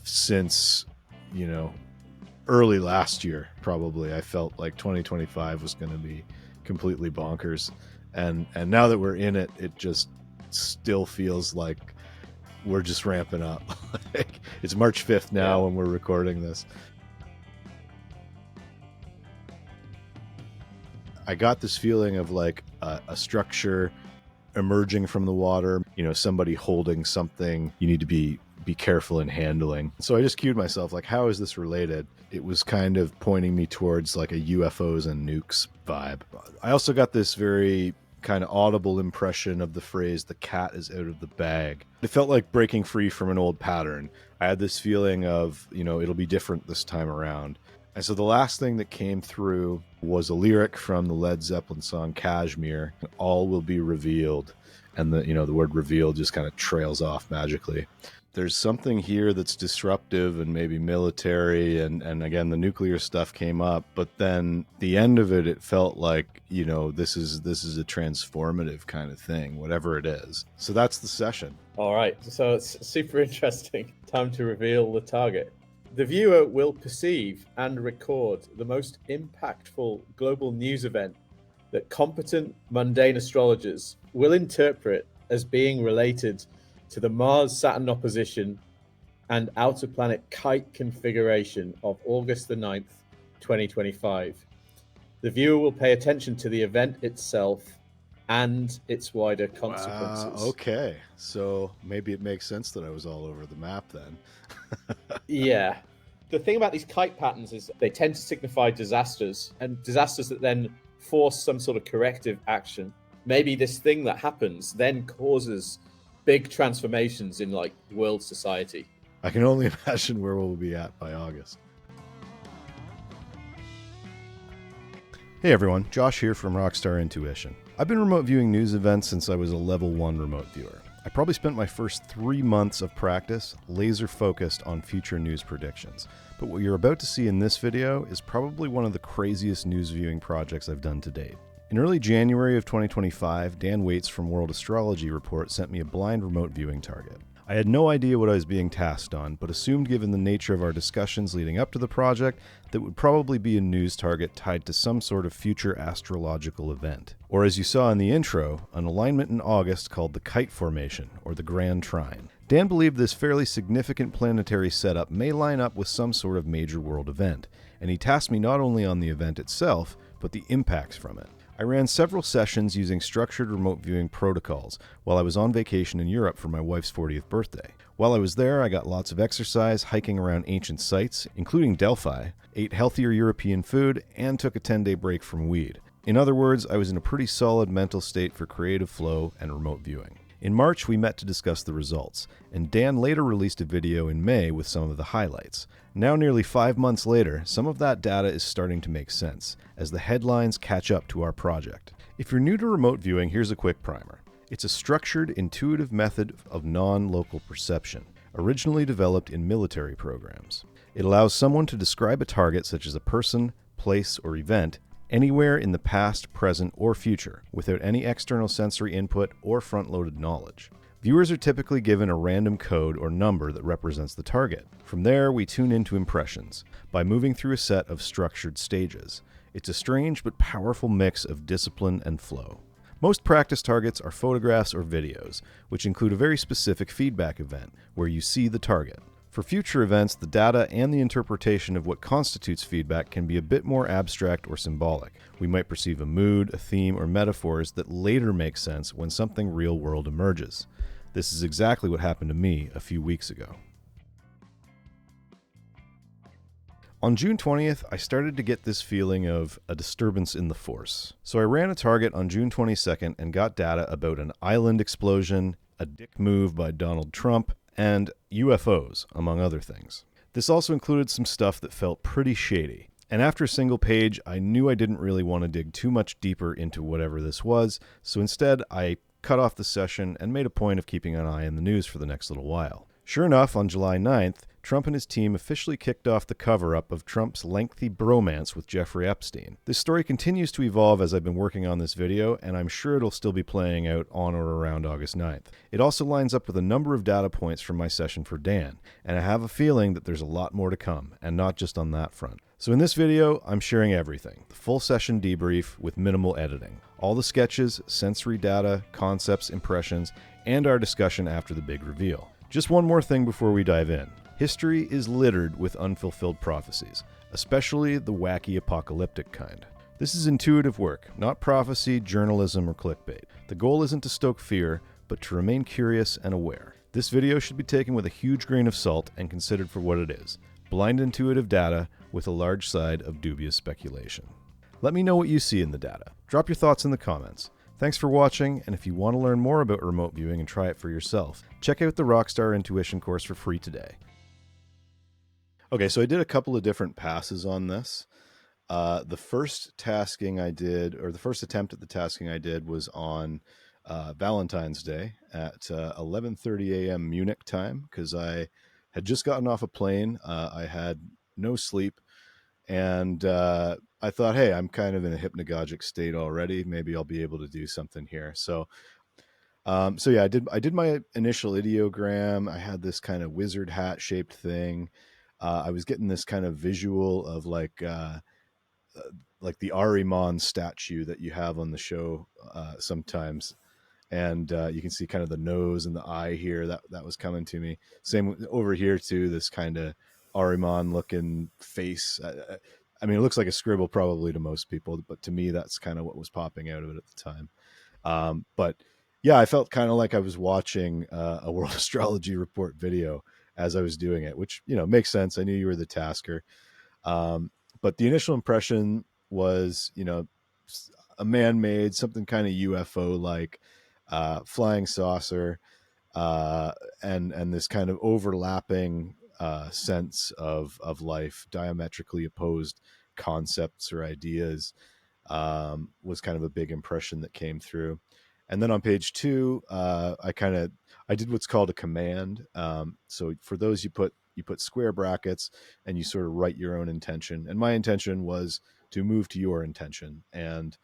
since, early last year, probably. I felt like 2025 was going to be completely bonkers. And now that we're in it, it just still feels like we're just ramping up. It's March 5th now when we're recording this. I got this feeling of like a structure emerging from the water, somebody holding something you need to be careful in handling. So I just cued myself, like, how is this related? It was kind of pointing me towards like a UFOs and nukes vibe. I also got this very kind of audible impression of the phrase, the cat is out of the bag. It felt like breaking free from an old pattern. I had this feeling of, it'll be different this time around. And so the last thing that came through was a lyric from the Led Zeppelin song Kashmir, all will be revealed. And the word revealed just kind of trails off magically. There's something here that's disruptive and maybe military, and again, the nuclear stuff came up, but then the end of it felt like, this is a transformative kind of thing, whatever it is. So that's the session. All right, so it's super interesting. Time to reveal the target. The viewer will perceive and record the most impactful global news event that competent mundane astrologers will interpret as being related to the Mars-Saturn opposition and outer planet Kite configuration of August the 9th, 2025. The viewer will pay attention to the event itself and its wider consequences. Wow, okay, so maybe it makes sense that I was all over the map then. Yeah. The thing about these kite patterns is they tend to signify disasters, and disasters that then force some sort of corrective action. Maybe this thing that happens then causes big transformations in like world society. I can only imagine where we'll be at by August. Hey everyone, Josh here from Rockstar Intuition. I've been remote viewing news events since I was a level 1 remote viewer. I probably spent my first 3 months of practice laser focused on future news predictions. But what you're about to see in this video is probably one of the craziest news viewing projects I've done to date. In early January of 2025, Dan Waits from World Astrology Report sent me a blind remote viewing target. I had no idea what I was being tasked on, but assumed given the nature of our discussions leading up to the project, that would probably be a news target tied to some sort of future astrological event. Or as you saw in the intro, an alignment in August called the Kite Formation, or the Grand Trine. Dan believed this fairly significant planetary setup may line up with some sort of major world event, and he tasked me not only on the event itself, but the impacts from it. I ran several sessions using structured remote viewing protocols while I was on vacation in Europe for my wife's 40th birthday. While I was there, I got lots of exercise, hiking around ancient sites, including Delphi, ate healthier European food, and took a 10-day break from weed. In other words, I was in a pretty solid mental state for creative flow and remote viewing. In March, we met to discuss the results, and Dan later released a video in May with some of the highlights. Now, nearly 5 months later, some of that data is starting to make sense, as the headlines catch up to our project. If you're new to remote viewing, here's a quick primer. It's a structured, intuitive method of non-local perception, originally developed in military programs. It allows someone to describe a target such as a person, place, or event anywhere in the past, present, or future, without any external sensory input or front-loaded knowledge. Viewers are typically given a random code or number that represents the target. From there, we tune into impressions by moving through a set of structured stages. It's a strange but powerful mix of discipline and flow. Most practice targets are photographs or videos, which include a very specific feedback event, where you see the target. For future events, the data and the interpretation of what constitutes feedback can be a bit more abstract or symbolic. We might perceive a mood, a theme, or metaphors that later make sense when something real-world emerges. This is exactly what happened to me a few weeks ago. On June 20th, I started to get this feeling of a disturbance in the force. So I ran a target on June 22nd and got data about an island explosion, a dick move by Donald Trump, and UFOs, among other things. This also included some stuff that felt pretty shady. And after a single page, I knew I didn't really want to dig too much deeper into whatever this was, so instead I cut off the session and made a point of keeping an eye on the news for the next little while. Sure enough, on July 9th, Trump and his team officially kicked off the cover-up of Trump's lengthy bromance with Jeffrey Epstein. This story continues to evolve as I've been working on this video, and I'm sure it'll still be playing out on or around August 9th. It also lines up with a number of data points from my session for Dan, and I have a feeling that there's a lot more to come, and not just on that front. So in this video, I'm sharing everything. The full session debrief with minimal editing. All the sketches, sensory data, concepts, impressions, and our discussion after the big reveal. Just one more thing before we dive in. History is littered with unfulfilled prophecies, especially the wacky apocalyptic kind. This is intuitive work, not prophecy, journalism, or clickbait. The goal isn't to stoke fear, but to remain curious and aware. This video should be taken with a huge grain of salt and considered for what it is: blind intuitive data with a large side of dubious speculation. Let me know what you see in the data. Drop your thoughts in the comments. Thanks for watching, and if you want to learn more about remote viewing and try it for yourself, check out the Rockstar Intuition course for free today. Okay, so I did a couple of different passes on this. The first tasking I did, or the first attempt at the tasking I did, was on Valentine's Day at 11:30 a.m. Munich time, because I had just gotten off a plane. I had no sleep, and I thought, hey, I'm kind of in a hypnagogic state already. Maybe I'll be able to do something here. So yeah, I did my initial ideogram. I had this kind of wizard hat shaped thing. I was getting this kind of visual of like the Ahriman statue that you have on the show sometimes, and you can see kind of the nose and the eye here. That was coming to me. Same over here too. This kind of Ahriman looking face. I mean, it looks like a scribble probably to most people, but to me, that's kind of what was popping out of it at the time. But yeah, I felt kind of like I was watching a World Astrology Report video as I was doing it, which, makes sense. I knew you were the tasker. But the initial impression was, a man-made, something kind of UFO-like, flying saucer, and this kind of overlapping sense of life, diametrically opposed concepts or ideas, was kind of a big impression that came through. And then on page 2, I did what's called a command. So for those, you put square brackets and you sort of write your own intention. And my intention was to move to your intention and,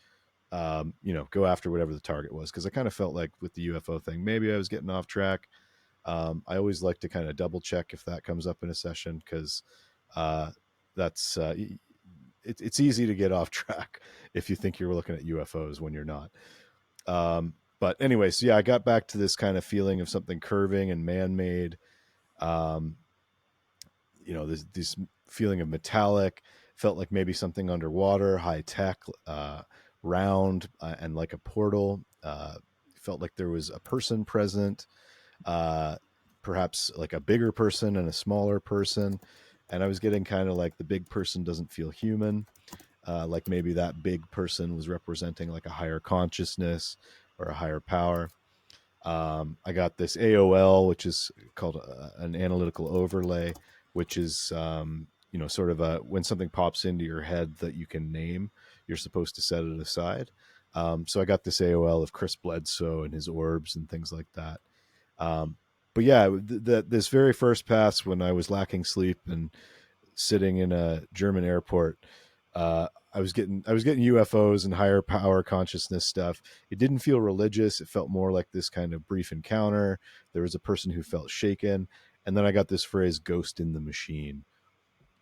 go after whatever the target was. Because I kind of felt like with the UFO thing, maybe I was getting off track. I always like to kind of double check if that comes up in a session, because that's it's easy to get off track if you think you're looking at UFOs when you're not. But anyway, so yeah, I got back to this kind of feeling of something curving and man-made. This feeling of metallic, felt like maybe something underwater, high tech, round, and like a portal. Felt like there was a person present, perhaps like a bigger person and a smaller person. And I was getting kind of like the big person doesn't feel human. Like maybe that big person was representing like a higher consciousness or a higher power. I got this AOL, which is called an analytical overlay, which is, sort of when something pops into your head that you can name, you're supposed to set it aside. So I got this AOL of Chris Bledsoe and his orbs and things like that. But yeah, this very first pass, when I was lacking sleep and sitting in a German airport, I was getting UFOs and higher power consciousness stuff. It didn't feel religious. It felt more like this kind of brief encounter. There was a person who felt shaken. And then I got this phrase, ghost in the machine.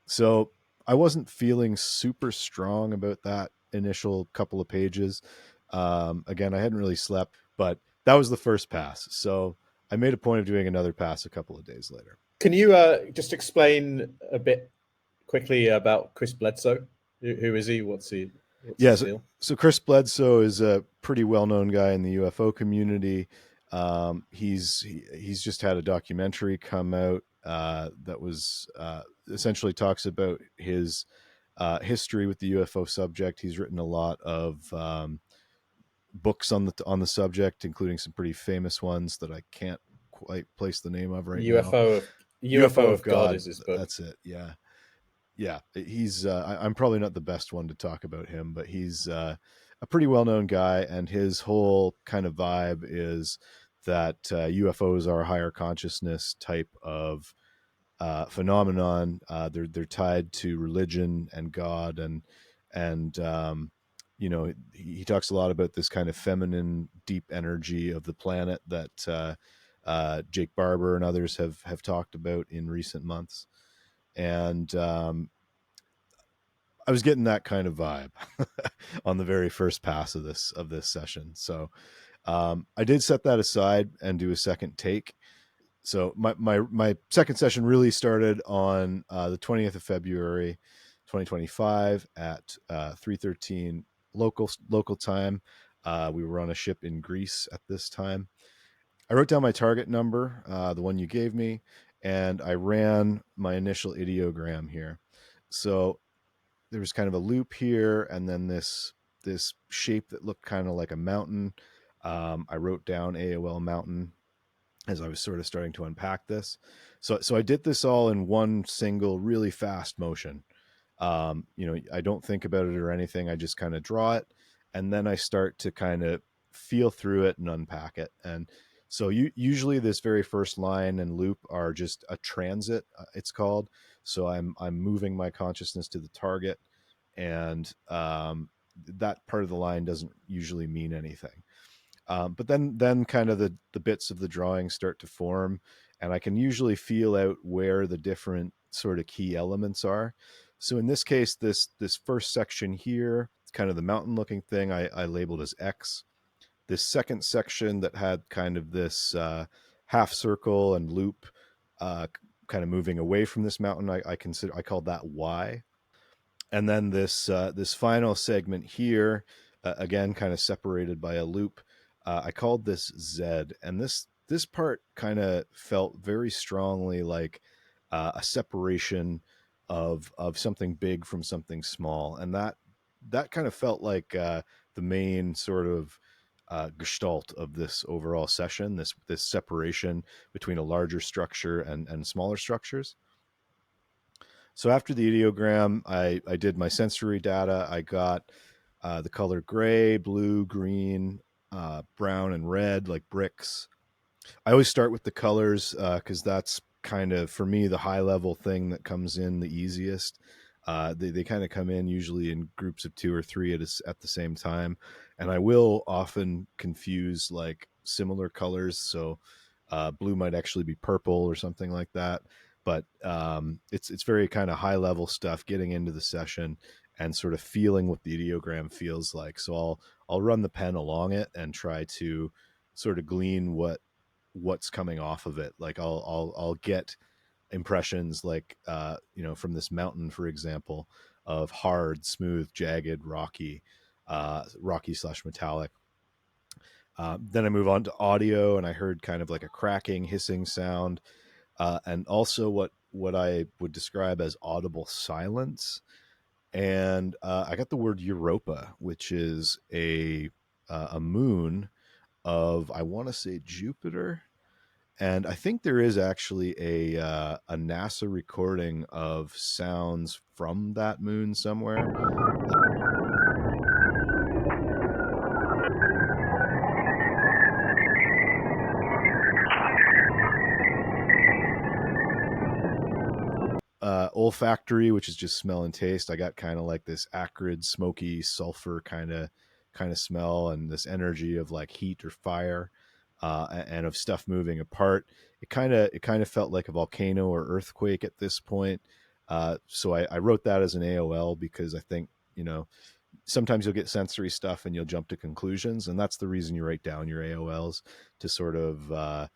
So I wasn't feeling super strong about that initial couple of pages. Again, I hadn't really slept, but that was the first pass. So I made a point of doing another pass a couple of days later. Can you just explain a bit quickly about Chris Bledsoe? Who is he? What's his deal? So Chris Bledsoe is a pretty well-known guy in the UFO community. He's just had a documentary come out that was essentially talks about his history with the UFO subject. He's written a lot of books on the subject, including some pretty famous ones that I can't quite place the name of right now. UFO of God is his book. That's it. Yeah. He's I'm probably not the best one to talk about him, but he's a pretty well-known guy, and his whole kind of vibe is that UFOs are a higher consciousness type of phenomenon. They're tied to religion and God, and he talks a lot about this kind of feminine, deep energy of the planet that Jake Barber and others have talked about in recent months, and I was getting that kind of vibe on the very first pass of this session. So I did set that aside and do a second take. So my second session really started on the 20th of February, 2025 at 3:13 local time. We were on a ship in Greece at this time. I wrote down my target number, the one you gave me, and I ran my initial ideogram here. So there was kind of a loop here, and then this shape that looked kind of like a mountain. I wrote down AOL mountain as I was sort of starting to unpack this. So I did this all in one single, really fast motion. I don't think about it or anything. I just kind of draw it, and then I start to kind of feel through it and unpack it. And so usually this very first line and loop are just a transit, it's called. So I'm moving my consciousness to the target, and that part of the line doesn't usually mean anything. But then kind of the bits of the drawing start to form, and I can usually feel out where the different sort of key elements are. So in this case, this first section here, it's kind of the mountain looking thing, I labeled as X. This second section that had kind of this half circle and loop, kind of moving away from this mountain, I called that Y. And then this final segment here, again kind of separated by a loop, I called this Z. And this part kind of felt very strongly like a separation of something big from something small, and that kind of felt like the main sort of gestalt of this overall session, this separation between a larger structure and smaller structures. So after the ideogram, I did my sensory data. I got the color gray, blue, green, brown, and red, like bricks. I always start with the colors because that's kind of, for me, the high level thing that comes in the easiest. They kind of come in usually in groups of two or three at the same time. And I will often confuse like similar colors. So blue might actually be purple or something like that. But it's very kind of high level stuff, getting into the session and sort of feeling what the ideogram feels like. So I'll run the pen along it and try to sort of glean what's coming off of it. Like I'll get impressions like from this mountain, for example, of hard, smooth, jagged, rocky slash metallic. Then I move on to audio, and I heard kind of like a cracking, hissing sound, and also what I would describe as audible silence. And I got the word Europa, which is a moon of, I want to say, Jupiter. And I think there is actually a NASA recording of sounds from that moon somewhere. Olfactory, which is just smell and taste. I got kind of like this acrid, smoky, sulfur kind of smell, and this energy of like heat or fire, and of stuff moving apart. It kind of felt like a volcano or earthquake at this point. So I wrote that as an AOL because I think sometimes you'll get sensory stuff and you'll jump to conclusions, and that's the reason you write down your AOLs, to sort of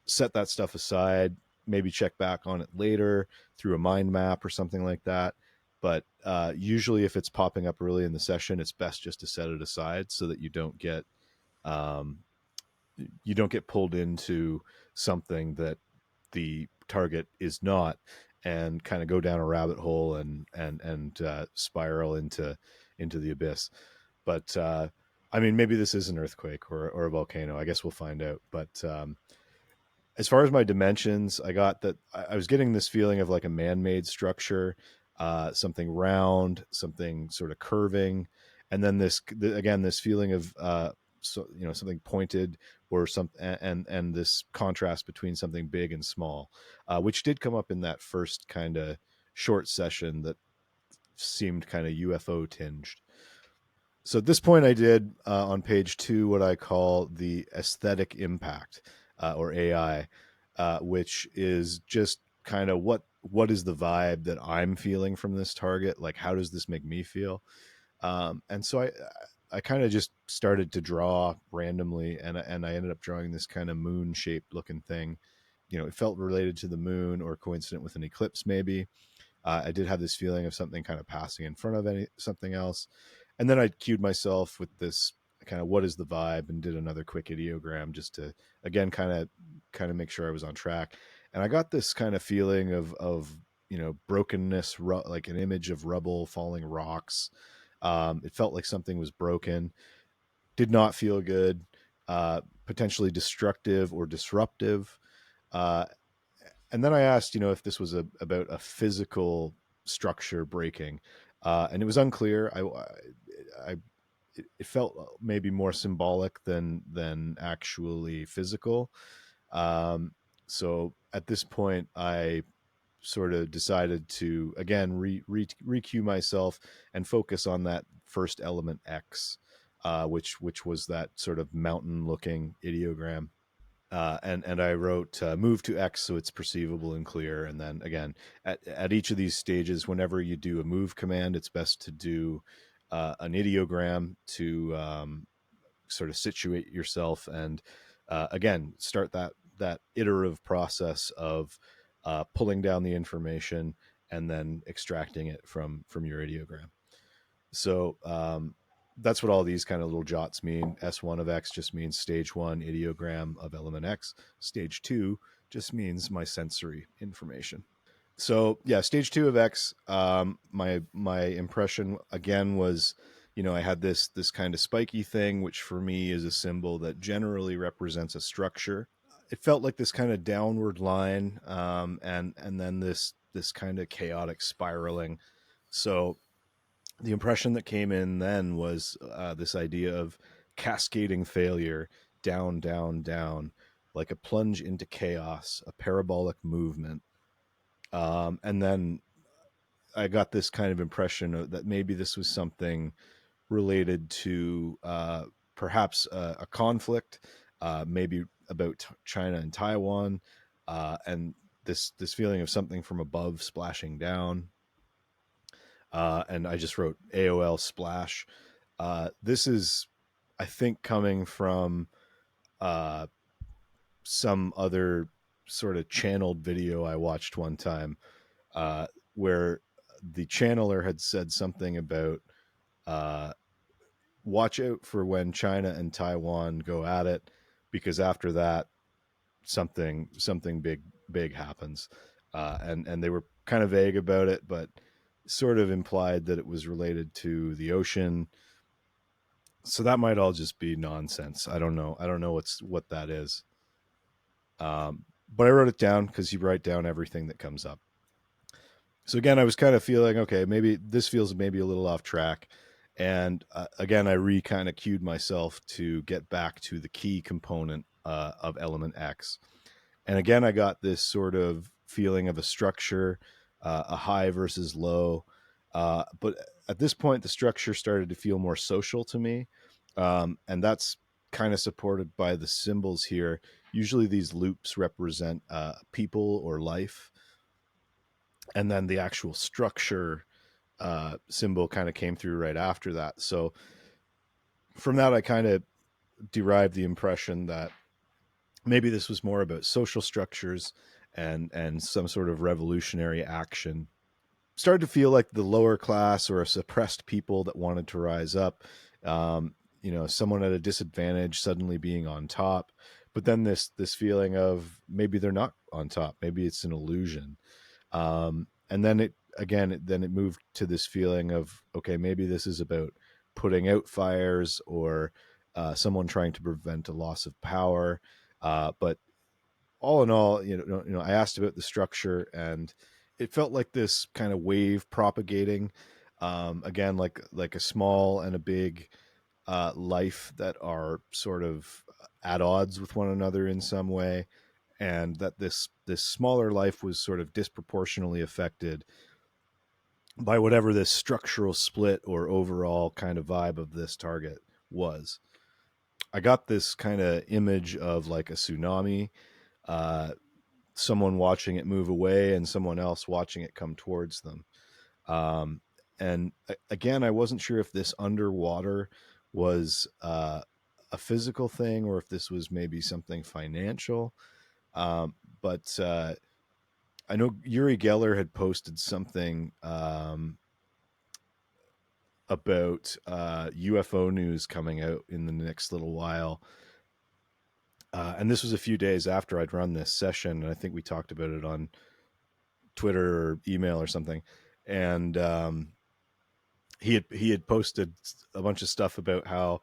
set that stuff aside, maybe check back on it later through a mind map or something like that. But usually if it's popping up early in the session, it's best just to set it aside so that um, you don't get pulled into something that the target is not, and kind of go down a rabbit hole and spiral into the abyss. But I mean, maybe this is an earthquake or a volcano. I guess we'll find out. But as far as my dimensions, I got that I was getting this feeling of like a man-made structure, something round, something sort of curving, and then this feeling of something pointed or some, and this contrast between something big and small, which did come up in that first kind of short session that seemed kind of UFO tinged. So at this point, I did on page 2 what I call the aesthetic impact, or AI, which is just kind of what is the vibe that I'm feeling from this target? Like, how does this make me feel? And so I kind of just started to draw randomly, and I ended up drawing this kind of moon shaped looking thing. It felt related to the moon or coincident with an eclipse, maybe. I did have this feeling of something kind of passing in front of something else. And then I cued myself with this kind of what is the vibe, and did another quick ideogram just to, again, kind of make sure I was on track. And I got this kind of feeling of brokenness, like an image of rubble, falling rocks. It felt like something was broken. Did not feel good. Potentially destructive or disruptive. Uh, and then I asked, if this was about a physical structure breaking, and it was unclear. It felt maybe more symbolic than actually physical. Um, so at this point, I sort of decided to again recue myself and focus on that first element X, which was that sort of mountain looking ideogram. And I wrote move to X so it's perceivable and clear. And then again, at each of these stages, whenever you do a move command, it's best to do an ideogram to sort of situate yourself, and again start that iterative process of pulling down the information and then extracting it from your ideogram. So that's what all these kind of little jots mean. S1 of X just means stage 1 ideogram of element X. Stage 2 just means my sensory information. So yeah, stage 2 of X. My impression again was, I had this kind of spiky thing, which for me is a symbol that generally represents a structure. It felt like this kind of downward line, and then this kind of chaotic spiraling. So the impression that came in then was this idea of cascading failure, down, down, down, like a plunge into chaos, a parabolic movement. And then I got this kind of impression that maybe this was something related to perhaps a conflict, maybe about China and Taiwan, and this feeling of something from above splashing down. And I just wrote AOL splash. This is, I think, coming from some other sort of channeled video I watched one time, where the channeler had said something about uh, watch out for when China and Taiwan go at it, because after that something big happens, and they were kind of vague about it, but sort of implied that it was related to the ocean. So that might all just be nonsense. I don't know. I don't know what that is. But I wrote it down because you write down everything that comes up. So again, I was kind of feeling, okay, maybe this feels maybe a little off track. And again, I kind of cued myself to get back to the key component of element X. And again, I got this sort of feeling of a structure, a high versus low. But at this point, the structure started to feel more social to me. And that's kind of supported by the symbols here. Usually these loops represent people or life. And then the actual structure symbol kind of came through right after that. So from that, I kind of derived the impression that maybe this was more about social structures and some sort of revolutionary action. Started to feel like the lower class or a suppressed people that wanted to rise up. Someone at a disadvantage suddenly being on top. But then this feeling of maybe they're not on top. Maybe it's an illusion. And then it moved to this feeling of, okay, maybe this is about putting out fires or someone trying to prevent a loss of power. But all in all, I asked about the structure, and it felt like this kind of wave propagating. Again, like a small and a big life that are sort of at odds with one another in some way, and that this smaller life was sort of disproportionately affected by whatever this structural split or overall kind of vibe of this target was. I got this kind of image of like a tsunami, uh, someone watching it move away and someone else watching it come towards them. Um, and again, I wasn't sure if this underwater was a physical thing or if this was maybe something financial. But I know Uri Geller had posted something about UFO news coming out in the next little while. And this was a few days after I'd run this session. And I think we talked about it on Twitter or email or something. And he had posted a bunch of stuff about how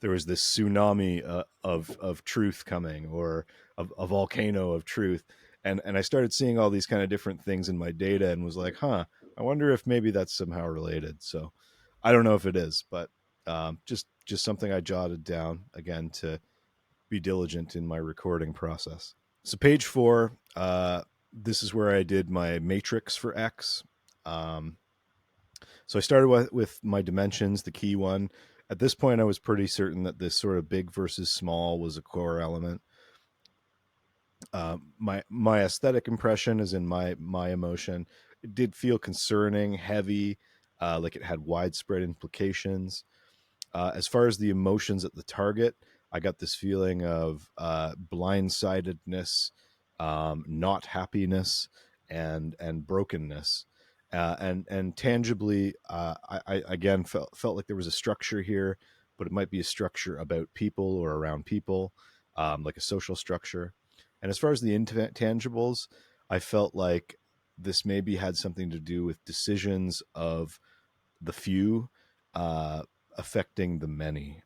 there was this tsunami of truth coming, or a volcano of truth. And I started seeing all these kind of different things in my data and was like, I wonder if maybe that's somehow related. So I don't know if it is, but just something I jotted down again to be diligent in my recording process. So page 4, this is where I did my matrix for X. So I started with my dimensions, the key one. At this point, I was pretty certain that this sort of big versus small was a core element. My aesthetic impression is in my emotion. It did feel concerning, heavy, like it had widespread implications. As far as the emotions at the target, I got this feeling of blindsidedness, not happiness, and brokenness. And tangibly, I again felt like there was a structure here, but it might be a structure about people or around people, like a social structure. And as far as the intangibles, I felt like this maybe had something to do with decisions of the few uh, affecting the many.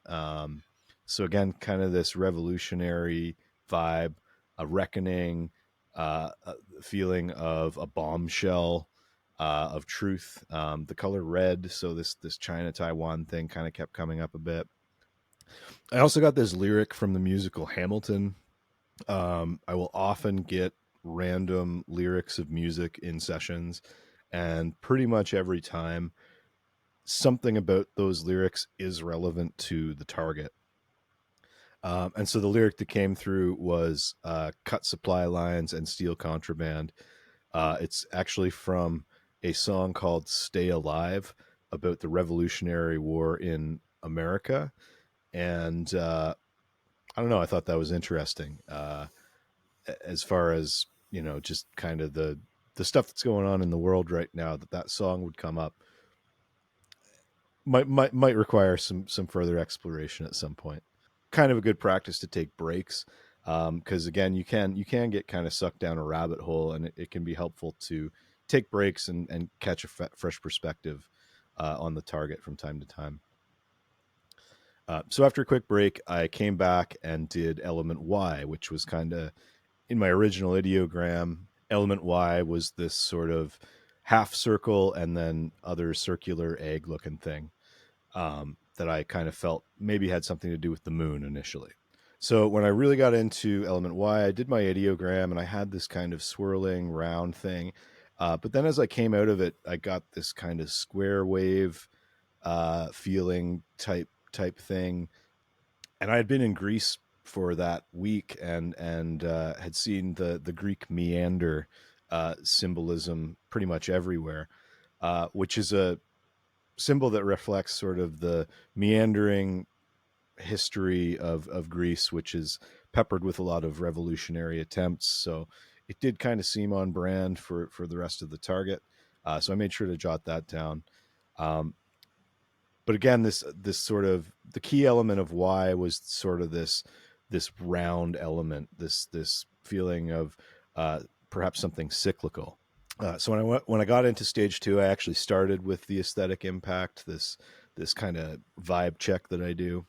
So again, kind of this revolutionary vibe, a reckoning, a feeling of a bombshell of truth. The color red, so this China Taiwan thing kind of kept coming up a bit. I also got this lyric from the musical Hamilton. I will often get random lyrics of music in sessions, and pretty much every time something about those lyrics is relevant to the target. And so the lyric that came through was cut supply lines and steal contraband. It's actually from a song called Stay Alive about the Revolutionary War in America. And I don't know, I thought that was interesting as far as, just kind of the stuff that's going on in the world right now, that song would come up. Might require some further exploration at some point. Kind of a good practice to take breaks, because again, you can get kind of sucked down a rabbit hole, and it can be helpful to take breaks and catch a fresh perspective on the target from time to time. So after a quick break, I came back and did element Y, which was kind of in my original ideogram. Element Y was this sort of half circle and then other circular egg looking thing. That I kind of felt maybe had something to do with the moon initially. So when I really got into element Y, I did my ideogram and I had this kind of swirling round thing. But then as I came out of it, I got this kind of square wave feeling type thing. And I had been in Greece for that week and had seen the Greek meander symbolism pretty much everywhere, which is a symbol that reflects sort of the meandering history of Greece, which is peppered with a lot of revolutionary attempts. So it did kind of seem on brand for the rest of the target. So I made sure to jot that down. But again, this sort of the key element of Y was sort of this round element, this feeling of perhaps something cyclical. So when I got into stage 2, I actually started with the aesthetic impact, this kind of vibe check that I do.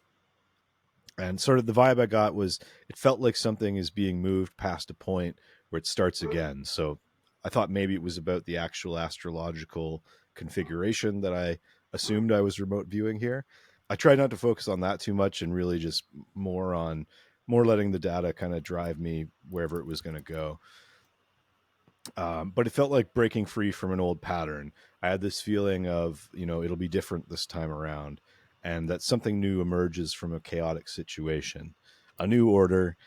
And sort of the vibe I got was it felt like something is being moved past a point where it starts again. So I thought maybe it was about the actual astrological configuration that I assumed I was remote viewing here. I tried not to focus on that too much and really just more on more letting the data kind of drive me wherever it was going to go. But it felt like breaking free from an old pattern. I had this feeling of, it'll be different this time around, and that something new emerges from a chaotic situation, a new order,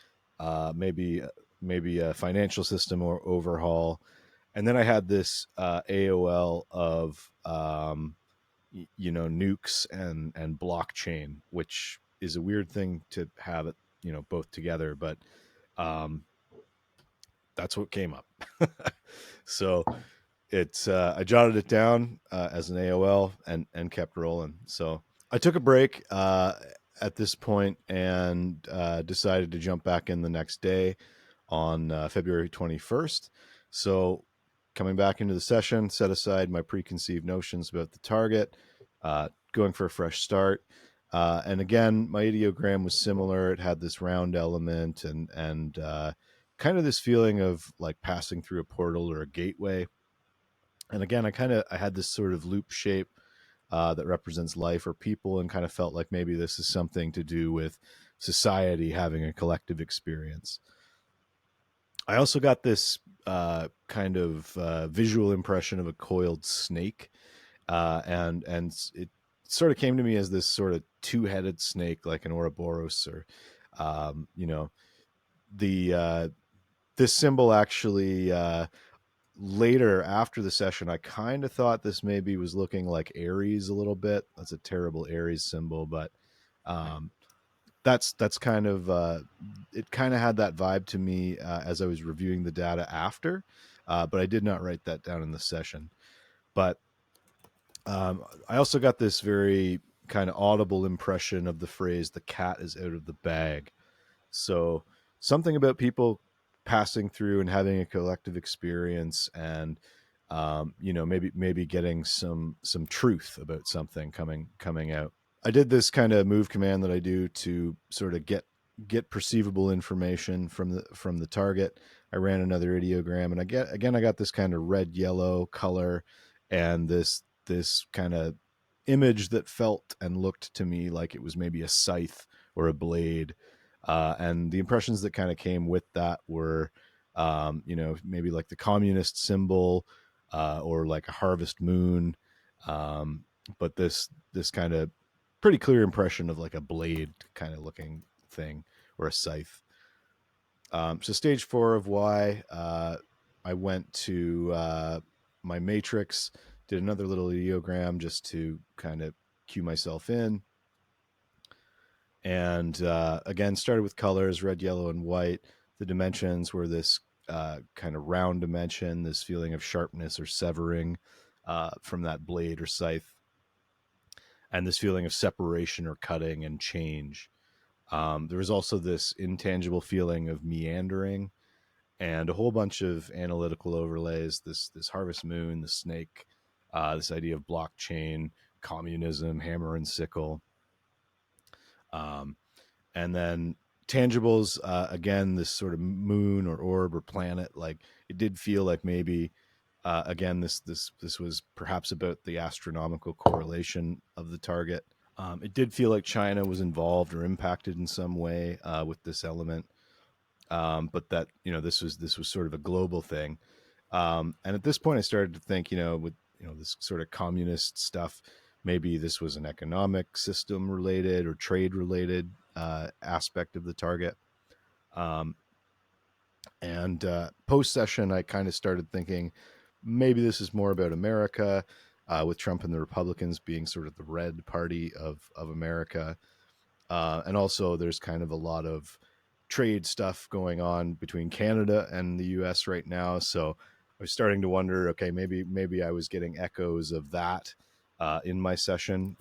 maybe a financial system or overhaul. And then I had this AOL of nukes and blockchain, which is a weird thing to have it both together, but that's what came up. So it's I jotted it down as an AOL and kept rolling. So I took a break at this point and decided to jump back in the next day on February 21st. So coming back into the session, set aside my preconceived notions about the target, going for a fresh start. And again, my ideogram was similar. It had this round element and kind of this feeling of like passing through a portal or a gateway. And again, I had this sort of loop shape that represents life or people, and kind of felt like maybe this is something to do with society having a collective experience. I also got this kind of visual impression of a coiled snake, and it sort of came to me as this sort of two-headed snake, like an Ouroboros, or the this symbol actually. Later after the session, I kind of thought this maybe was looking like Aries a little bit. That's a terrible Aries symbol, but that's kind of it kind of had that vibe to me as I was reviewing the data after, but I did not write that down in the session. But I also got this very kind of audible impression of the phrase "the cat is out of the bag." So something about people passing through and having a collective experience, and maybe getting some truth about something coming out. I did this kind of move command that I do to sort of get perceivable information from the target. I ran another ideogram, and I got this kind of red yellow color, and this kind of image that felt and looked to me like it was maybe a scythe or a blade. And the impressions that kind of came with that were, maybe like the communist symbol, or like a harvest moon. But this kind of pretty clear impression of like a blade kind of looking thing, or a scythe. So stage 4 of why, I went to my matrix, did another little ideogram just to kind of cue myself in. And again, started with colors, red, yellow, and white. The dimensions were this kind of round dimension, this feeling of sharpness or severing from that blade or scythe, and this feeling of separation or cutting and change. There was also this intangible feeling of meandering, and a whole bunch of analytical overlays. This harvest moon, the snake, this idea of blockchain, communism, hammer and sickle. And then tangibles, again, this sort of moon or orb or planet. Like it did feel like maybe, again, this was perhaps about the astronomical correlation of the target. It did feel like China was involved or impacted in some way with this element, but that this was sort of a global thing. And at this point, I started to think, with this sort of communist stuff, maybe this was an economic system related or trade related aspect of the target. And post session, I kind of started thinking maybe this is more about America, with Trump and the Republicans being sort of the red party of America. And also, there's kind of a lot of trade stuff going on between Canada and the US right now. So I was starting to wonder, okay, maybe I was getting echoes of that in my session.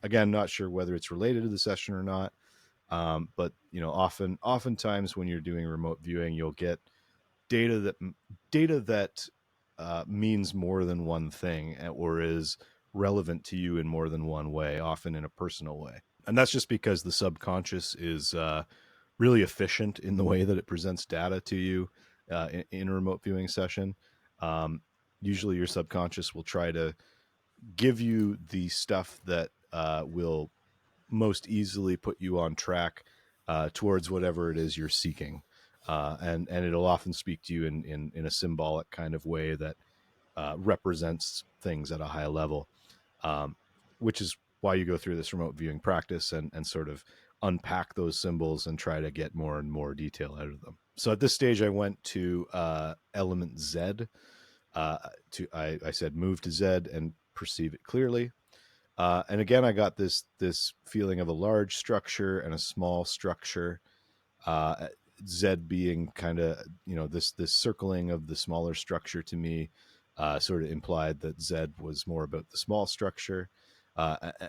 Again, not sure whether it's related to the session or not. But oftentimes when you're doing remote viewing, you'll get data that means more than one thing, or is relevant to you in more than one way, often in a personal way. And that's just because the subconscious is really efficient in the way that it presents data to you in a remote viewing session. Usually your subconscious will try to give you the stuff that will most easily put you on track towards whatever it is you're seeking. And it'll often speak to you in a symbolic kind of way that represents things at a high level, which is why you go through this remote viewing practice and sort of unpack those symbols and try to get more and more detail out of them. So at this stage, I went to element Z. I said move to Z and perceive it clearly. And again, I got this feeling of a large structure and a small structure. Z being kind of, this circling of the smaller structure to me sort of implied that Z was more about the small structure,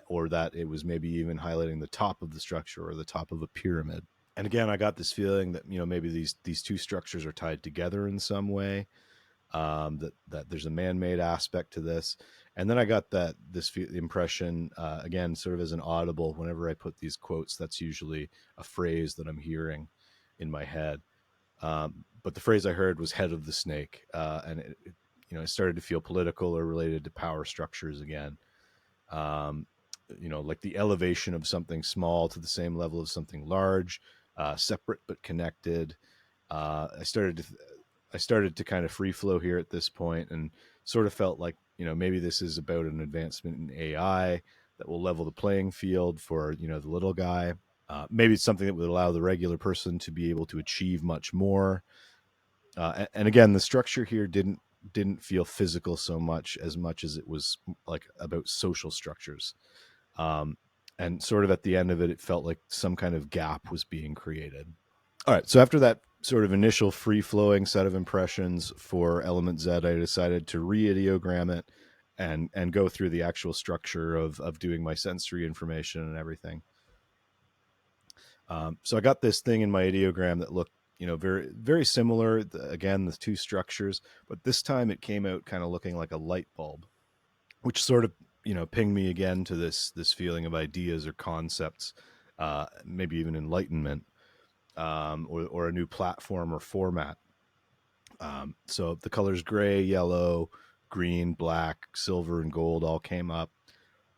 or that it was maybe even highlighting the top of the structure or the top of a pyramid. And again, I got this feeling that maybe these two structures are tied together in some way. That there's a man-made aspect to this. And then I got this impression, again, sort of as an audible. Whenever I put these quotes, that's usually a phrase that I'm hearing in my head. But the phrase I heard was "head of the snake," and it started to feel political or related to power structures again. Like the elevation of something small to the same level of something large, separate but connected. I started to kind of free flow here at this point, and sort of felt like maybe this is about an advancement in AI that will level the playing field for the little guy. Maybe it's something that would allow the regular person to be able to achieve much more. And again, the structure here didn't feel physical so much as it was like about social structures. And sort of at the end of it, it felt like some kind of gap was being created. All right, so after that sort of initial free-flowing set of impressions for element Z, I decided to re-ideogram it and go through the actual structure of doing my sensory information and everything. So I got this thing in my ideogram that looked, very, very similar. Again, the two structures, but this time it came out kind of looking like a light bulb, which sort of, pinged me again to this feeling of ideas or concepts, maybe even enlightenment, or a new platform or format. So the colors gray, yellow, green, black, silver, and gold all came up.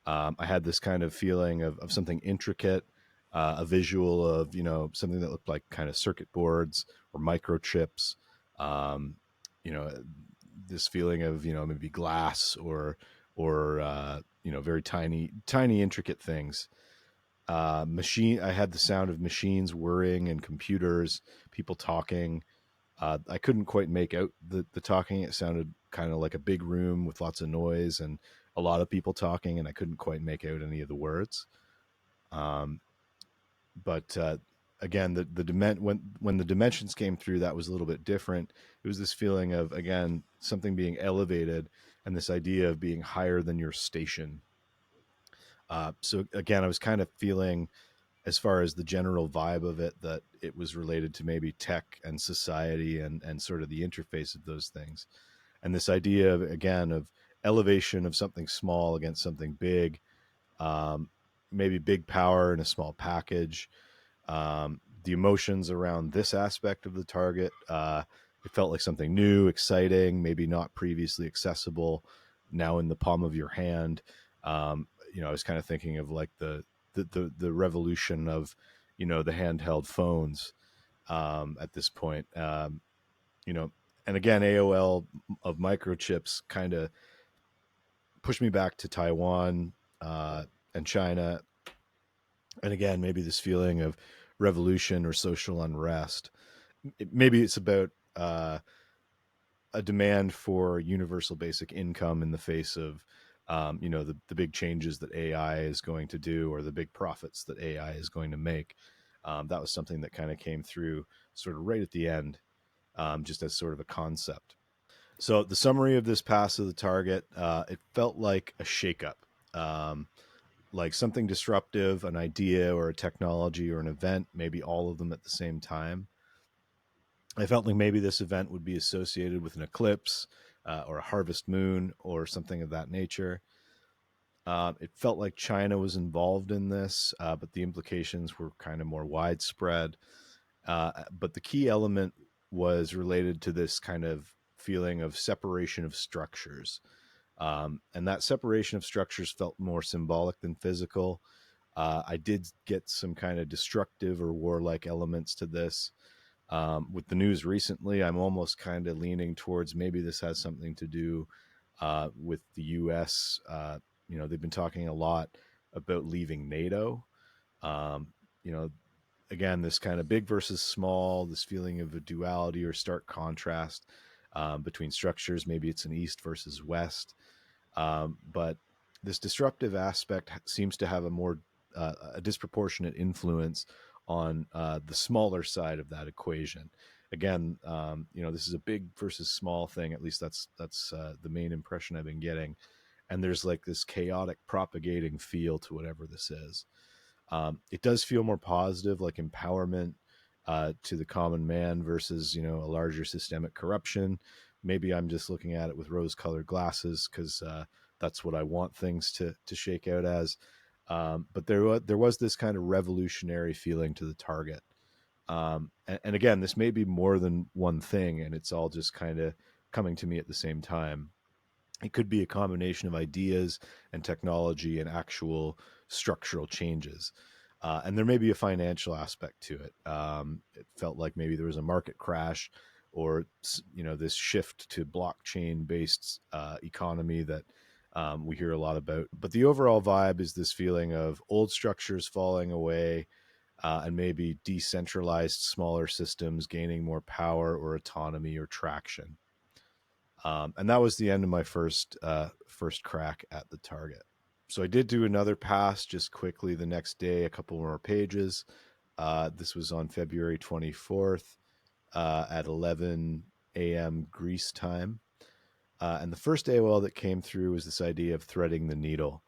I had this kind of feeling of something intricate, a visual of something that looked like kind of circuit boards or microchips. Um, you know, this feeling of maybe glass or very tiny intricate things. Machine. I had the sound of machines whirring and computers, people talking. I couldn't quite make out the talking. It sounded kind of like a big room with lots of noise and a lot of people talking, and I couldn't quite make out any of the words. But again, when the dimensions came through, that was a little bit different. It was this feeling of, again, something being elevated and this idea of being higher than your station. So again, I was kind of feeling, as far as the general vibe of it, that it was related to maybe tech and society and sort of the interface of those things. And this idea of, again, of elevation of something small against something big, maybe big power in a small package. The emotions around this aspect of the target, it felt like something new, exciting, maybe not previously accessible, now in the palm of your hand. I was kind of thinking of like the revolution of the handheld phones at this point. And again, AOL of microchips kind of pushed me back to Taiwan and China, and again, maybe this feeling of revolution or social unrest. Maybe it's about a demand for universal basic income in the face of the big changes that AI is going to do, or the big profits that AI is going to make. That was something that kind of came through sort of right at the end, just as sort of a concept. So the summary of this pass of the target, it felt like a shakeup, like something disruptive, an idea or a technology or an event, maybe all of them at the same time. I felt like maybe this event would be associated with an eclipse or a harvest moon or something of that nature. It felt like China was involved in this, but the implications were kind of more widespread. But the key element was related to this kind of feeling of separation of structures. And that separation of structures felt more symbolic than physical. I did get some kind of destructive or warlike elements to this. With the news recently, I'm almost kind of leaning towards maybe this has something to do with the U.S. They've been talking a lot about leaving NATO. Um, you know, again, this kind of big versus small, this feeling of a duality or stark contrast between structures. Maybe it's an east versus west. But this disruptive aspect seems to have a disproportionate influence on the smaller side of that equation. Again, this is a big versus small thing. At least that's the main impression I've been getting. And there's like this chaotic propagating feel to whatever this is. It does feel more positive, like empowerment to the common man versus a larger systemic corruption. Maybe I'm just looking at it with rose-colored glasses because that's what I want things to shake out as. But there was this kind of revolutionary feeling to the target. And again, this may be more than one thing, and it's all just kind of coming to me at the same time. It could be a combination of ideas and technology and actual structural changes. And there may be a financial aspect to it. It felt like maybe there was a market crash or, this shift to blockchain based economy that we hear a lot about. But the overall vibe is this feeling of old structures falling away, and maybe decentralized smaller systems gaining more power or autonomy or traction. And that was the end of my first crack at the target. So I did do another pass just quickly the next day, a couple more pages. This was on February 24th at 11 a.m. Greece time. And the first AOL that came through was this idea of threading the needle.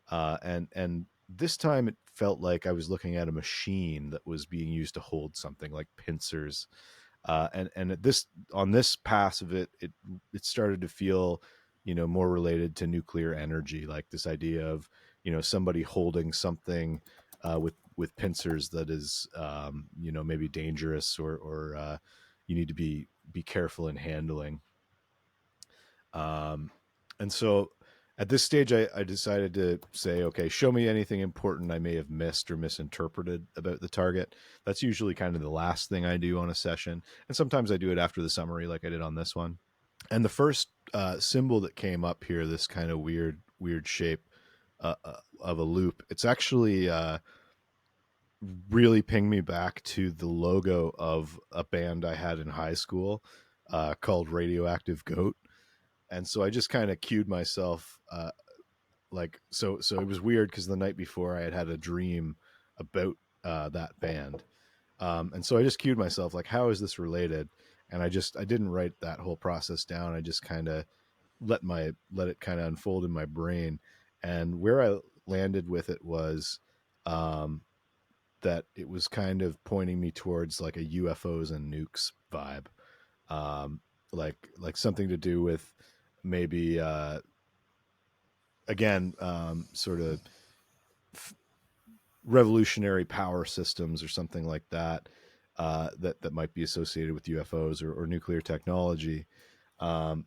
And this time it felt like I was looking at a machine that was being used to hold something like pincers. And at this on this pass of it started to feel more related to nuclear energy, like this idea of somebody holding something with pincers that is maybe dangerous or you need to be careful in handling. And so at this stage, I decided to say, okay, show me anything important I may have missed or misinterpreted about the target. That's usually kind of the last thing I do on a session. And sometimes I do it after the summary, like I did on this one. And the first symbol that came up here, this kind of weird shape of a loop, it's actually really pinged me back to the logo of a band I had in high school called Radioactive Goat. And so I just kind of cued myself so it was weird because the night before I had a dream about that band. And so I just cued myself like, how is this related? And I didn't write that whole process down. I just kind of let it kind of unfold in my brain. And where I landed with it was that it was kind of pointing me towards like a UFOs and nukes vibe. Like something to do with maybe again sort of revolutionary power systems or something like that that might be associated with UFOs or nuclear technology,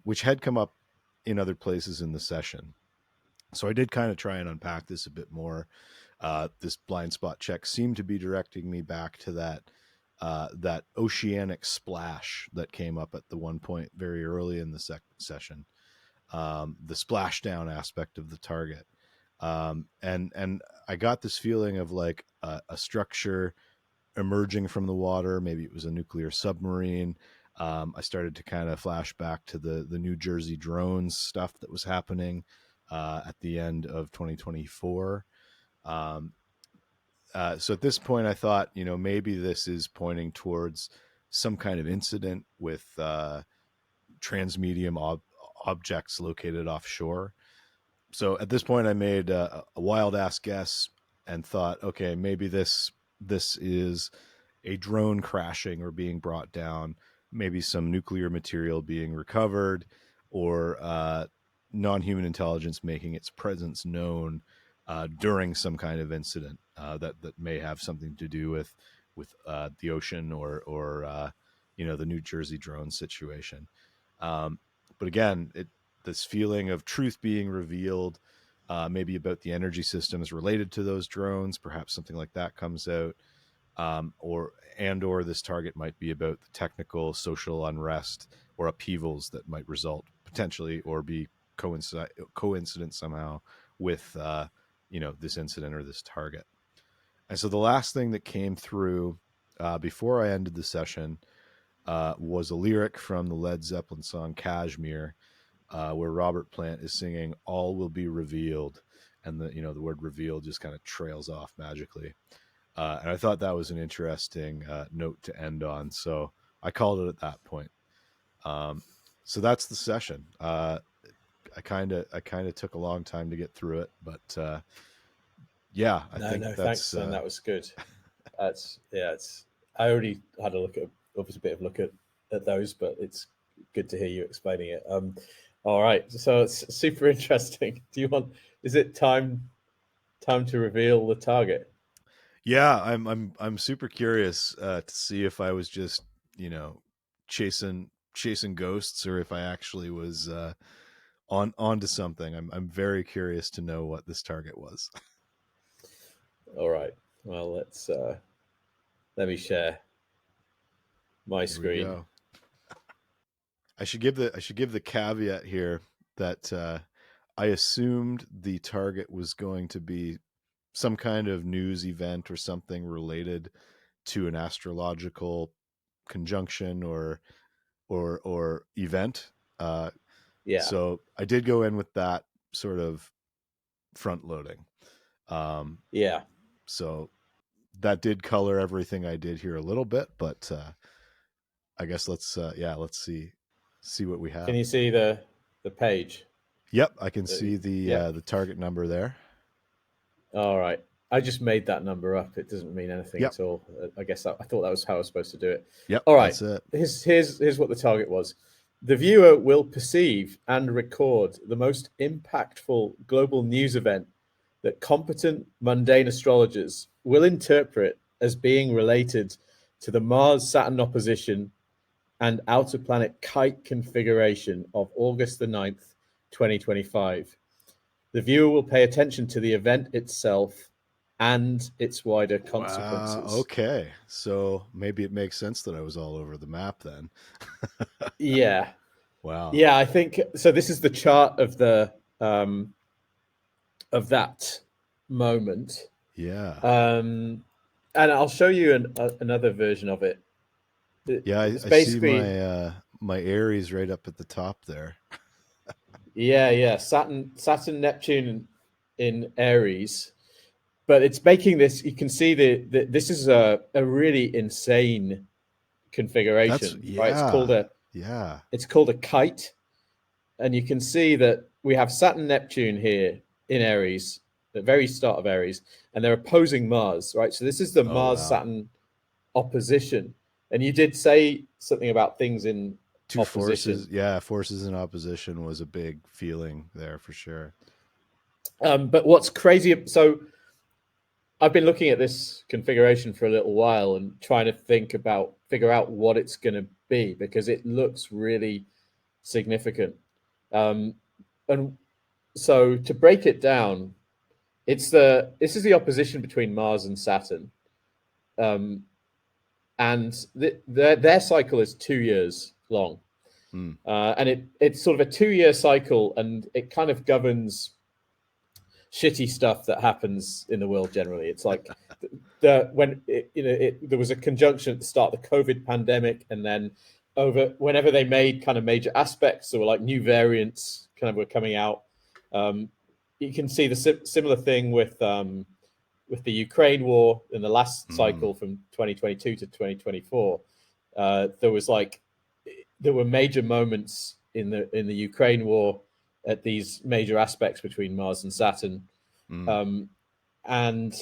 which had come up in other places in the session. So I did kind of try and unpack this a bit more. This blind spot check seemed to be directing me back to that oceanic splash that came up at the one point very early in the session. The splashdown aspect of the target. And I got this feeling of like a structure emerging from the water. Maybe it was a nuclear submarine. I started to kind of flash back to the New Jersey drones stuff that was happening at the end of 2024. So at this point, I thought, maybe this is pointing towards some kind of incident with transmedium objects located offshore. So at this point, I made a wild ass guess and thought, okay, maybe this is a drone crashing or being brought down, maybe some nuclear material being recovered, or non-human intelligence making its presence known during some kind of incident that may have something to do with the ocean or the New Jersey drone situation. But again, this feeling of truth being revealed, maybe about the energy systems related to those drones. Perhaps something like that comes out, or this target might be about the technical, social unrest or upheavals that might result potentially or be coincident somehow with this incident or this target. And so the last thing that came through before I ended the session was a lyric from the Led Zeppelin song Kashmir, where Robert Plant is singing "All will be revealed," and the word "revealed" just kind of trails off magically. And I thought that was an interesting note to end on, so I called it at that point. So that's the session. I kind of took a long time to get through it, but yeah, I think that's thanks, and that was good. I already had a look at those, but it's good to hear you explaining it. All right, so it's super interesting. Is it time to reveal the target? Yeah, I'm super curious to see if I was just chasing ghosts or if I actually was onto something. I'm very curious to know what this target was. All right. Well, let me share my Here we screen. go. I should give the caveat here that I assumed the target was going to be some kind of news event or something related to an astrological conjunction or event. Yeah. So I did go in with that sort of front loading. Yeah. So that did color everything I did here a little bit, but I guess let's see what we have. Can you see the page? Yep, I can see the target number there. All right. I just made that number up. It doesn't mean anything at all. I guess I thought that was how I was supposed to do it. Yep. All right. That's it. Here's what the target was. The viewer will perceive and record the most impactful global news event that competent mundane astrologers will interpret as being related to the Mars-Saturn opposition and outer planet Kite configuration of August the 9th, 2025. The viewer will pay attention to the event itself and its wider consequences. Wow, okay. So maybe it makes sense that I was all over the map then. Yeah. Wow. Yeah, I think so. This is the chart of that moment. Yeah. And I'll show you another version of it. Yeah, I see my Aries right up at the top there. Yeah. Saturn, Neptune in Aries, but it's making this. You can see this is a really insane configuration, right? It's called a kite, and you can see that we have Saturn, Neptune here in Aries, the very start of Aries, and they're opposing Mars, right? So this is the Mars-Saturn opposition. And you did say something about things in two opposition. Forces. Yeah, forces in opposition was a big feeling there for sure. But what's crazy, so I've been looking at this configuration for a little while and trying to figure out what it's going to be, because it looks really significant. And so to break it down, this is the opposition between Mars and Saturn. And their cycle is 2 years long. And it's sort of a 2-year cycle, and it kind of governs shitty stuff that happens in the world generally. It's like there was a conjunction at the start of the COVID pandemic, and then whenever they made kind of major aspects, there were like new variants kind of were coming out. You can see the similar thing with the Ukraine war in the last cycle from 2022 to 2024. There were major moments in the Ukraine war at these major aspects between Mars and Saturn. And